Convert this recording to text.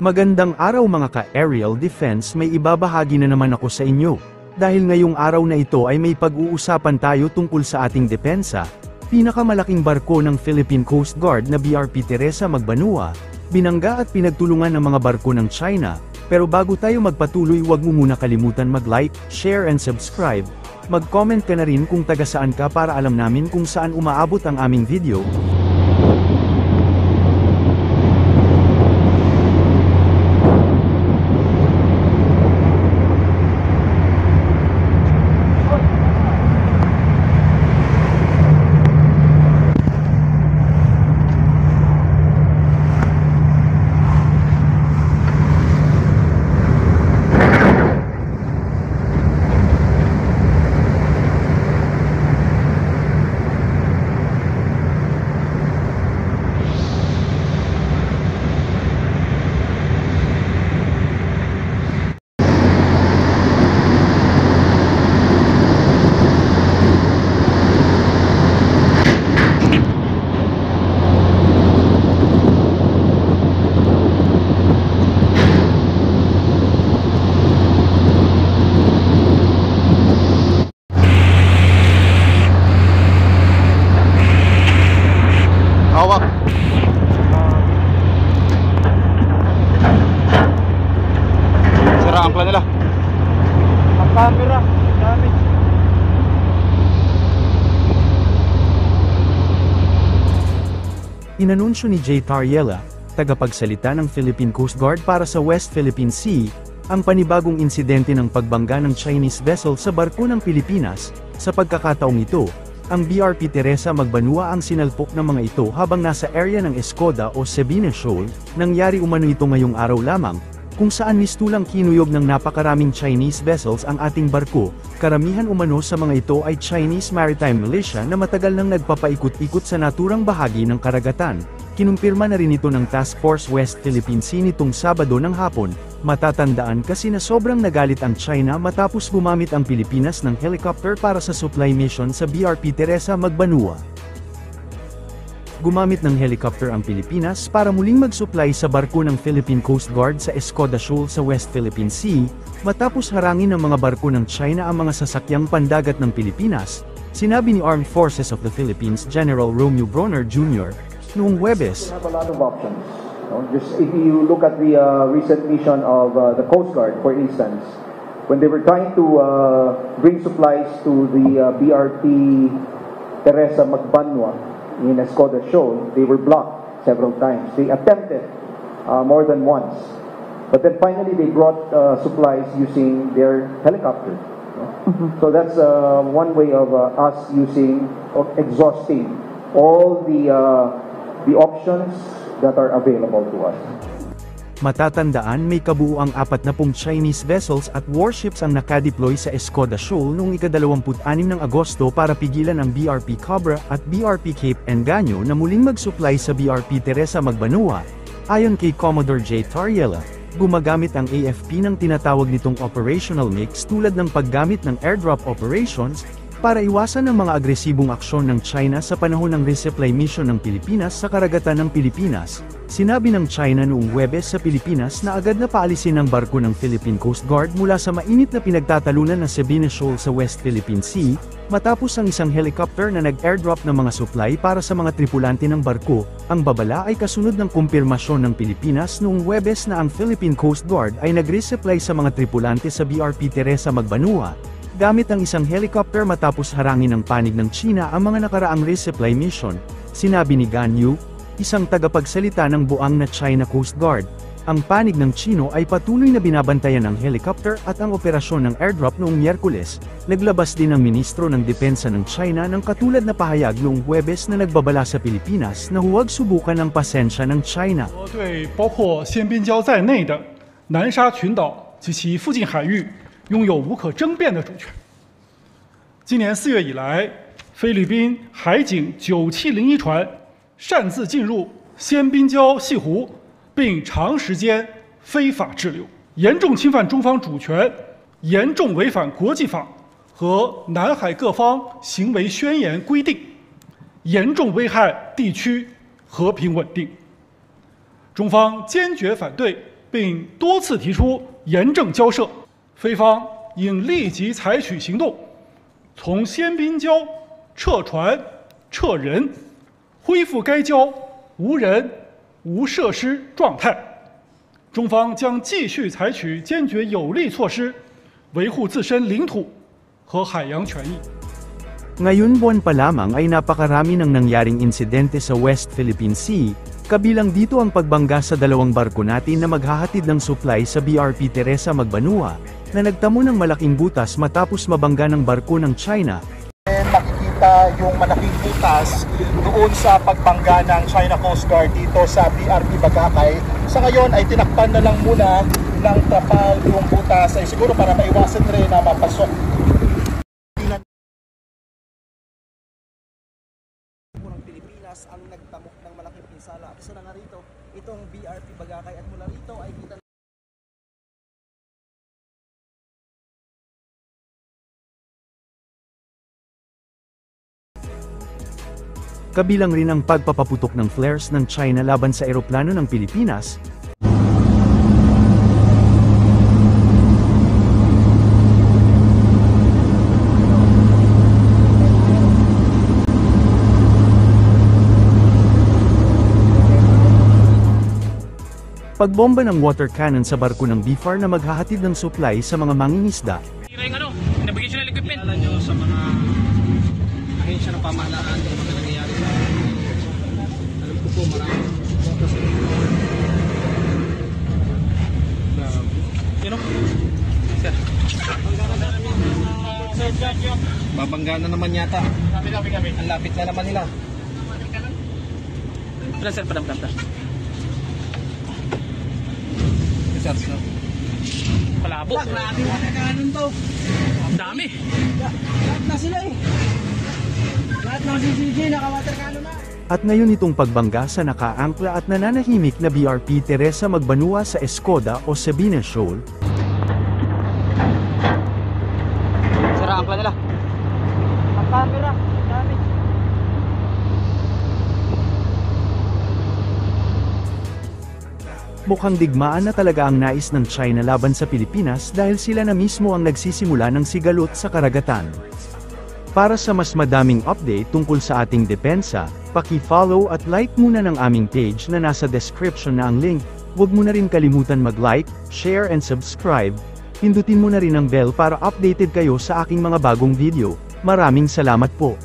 Magandang araw mga ka-aerial defense, may ibabahagi na naman ako sa inyo. Dahil ngayong araw na ito ay may pag-uusapan tayo tungkol sa ating depensa. Pinakamalaking barko ng Philippine Coast Guard na BRP Teresa Magbanua, binangga at pinagtulungan ng mga barko ng China. Pero bago tayo magpatuloy, huwag mo muna kalimutan mag-like, share and subscribe. Mag-comment ka na rin kung taga saan ka para alam namin kung saan umaabot ang aming video. Sira ang plan nila. Ang camera, damage. Inanunsyo ni Jay Tariela, tagapagsalita ng Philippine Coast Guard para sa West Philippine Sea, ang panibagong insidente ng pagbangga ng Chinese vessel sa barko ng Pilipinas. Sa pagkakataong ito, ang BRP Teresa Magbanua ang sinalpok ng mga ito habang nasa area ng Escoda o Sabina Shoal. Nangyari umano ito ngayong araw lamang, kung saan mistulang kinuyog ng napakaraming Chinese vessels ang ating barko. Karamihan umano sa mga ito ay Chinese Maritime Militia na matagal nang nagpapaikot-ikot sa naturang bahagi ng karagatan. Kinumpirma na rin ito ng Task Force West Philippine Sea nitong Sabado ng hapon. Matatandaan kasi na sobrang nagalit ang China matapos gumamit ang Pilipinas ng helicopter para sa supply mission sa BRP Teresa Magbanua. Gumamit ng helicopter ang Pilipinas para muling mag-supply sa barko ng Philippine Coast Guard sa Escoda Shoal sa West Philippine Sea, matapos harangin ng mga barko ng China ang mga sasakyang pandagat ng Pilipinas, sinabi ni Armed Forces of the Philippines General Romeo Bronner Jr. noong Huwebes. We have a lot of options. Just if you look at the recent mission of the Coast Guard, for instance, when they were trying to bring supplies to the BRP Teresa Magbanua in Escoda Shoal, they were blocked several times. They attempted more than once, but then finally they brought supplies using their helicopter. So that's one way of us exhausting all the options that are available to us. Matatandaan may kabuuang 40 Chinese vessels at warships ang nakadeploy sa Escoda Shoal noong ika-26 ng Agosto para pigilan ang BRP Cobra at BRP Cape Engaño na muling mag-supply sa BRP Teresa Magbanua. Ayon kay Commodore J. Tariela, gumagamit ang AFP ng tinatawag nitong operational mix tulad ng paggamit ng airdrop operations, para iwasan ang mga agresibong aksyon ng China sa panahon ng resupply mission ng Pilipinas sa karagatan ng Pilipinas. Sinabi ng China noong Huwebes sa Pilipinas na agad na paalisin ang barko ng Philippine Coast Guard mula sa mainit na pinagtatalunan ng Sabina Shoal sa West Philippine Sea, matapos ang isang helicopter na nag-airdrop ng mga supply para sa mga tripulante ng barko. Ang babala ay kasunod ng kumpirmasyon ng Pilipinas noong Huwebes na ang Philippine Coast Guard ay nag-resupply sa mga tripulante sa BRP Teresa Magbanua, gamit ang isang helicopter matapos harangin ng panig ng China ang mga nakaraang resupply mission, sinabi ni Gan Yu, isang tagapagsalita ng buang na China Coast Guard. Ang panig ng Chino ay patuloy na binabantayan ng helicopter at ang operasyon ng airdrop noong Miyerkules. Naglabas din ang ministro ng depensa ng China ng katulad na pahayag noong Huwebes na nagbabala sa Pilipinas na huwag subukan ang pasensya ng China. 对包括仙宾礁在内的南沙群岛及其附近海域拥有无可争辩的主权。今年4月以来，菲律宾海警9701船擅自进入仙宾礁西湖，并长时间非法滞留，严重侵犯中方主权，严重违反国际法和南海各方行为宣言规定，严重危害地区和平稳定。中方坚决反对并多次提出严正交涉，菲方应立即采取行动，从仙宾礁撤船、撤人，恢复该礁无人、无设施状态。中方将继续采取坚决有力措施，维护自身领土和海洋权益。 Ngayon buwan pa lamang ay napakarami ng nangyaring insidente sa West Philippine Sea, kabilang dito ang pagbangga sa dalawang barko natin na maghahatid ng supply sa BRP Teresa Magbanua, na nagtamo ng malaking butas matapos mabangga ng barko ng China. Makikita yung malaking butas doon sa pagbangga ng China Coast Guard dito sa BRP Bagakay. Sa ngayon ay tinakpan na lang muna ng trapal yung butas ay siguro para maiwasan rin na mapasok. Pilipinas ang nagtamok ng malaking pinsala. Isa na nga rito, itong BRP Bagakay at mula rito ay kita Kabilang rin ang pagpapaputok ng flares ng China laban sa eroplano ng Pilipinas. Pagbomba ng water cannon sa barko ng BFAR na maghahatid ng supply sa mga mangingisda. Tira yung ano, nabigyan siya ng equipment. Alam nyo sa mga ahensya ng pamahalaan yung mga nangyayari sa alam ko po marami. Sino? Sir. Babangga na naman yata. Ang lapit na naman nila. Pala sir, padam. Sir. Palabo. Grabe na kakanon to. Ang dami. Lahat na sila eh. Lahat ng CCG naka-water cannon na. At ngayon itong pagbangga sa nakaangkla at nananahimik na BRP Teresa Magbanua sa Escoda o Sabina Shoal. Sira ang plan nila. ang camera. Dami. Mukhang digmaan na talaga ang nais ng China laban sa Pilipinas dahil sila na mismo ang nagsisimula ng sigalot sa karagatan. Para sa mas madaming update tungkol sa ating depensa, paki-follow at like muna ng aming page na nasa description na ang link. Huwag mo na rin kalimutan mag-like, share and subscribe. Pindutin mo na rin ang bell para updated kayo sa aking mga bagong video. Maraming salamat po.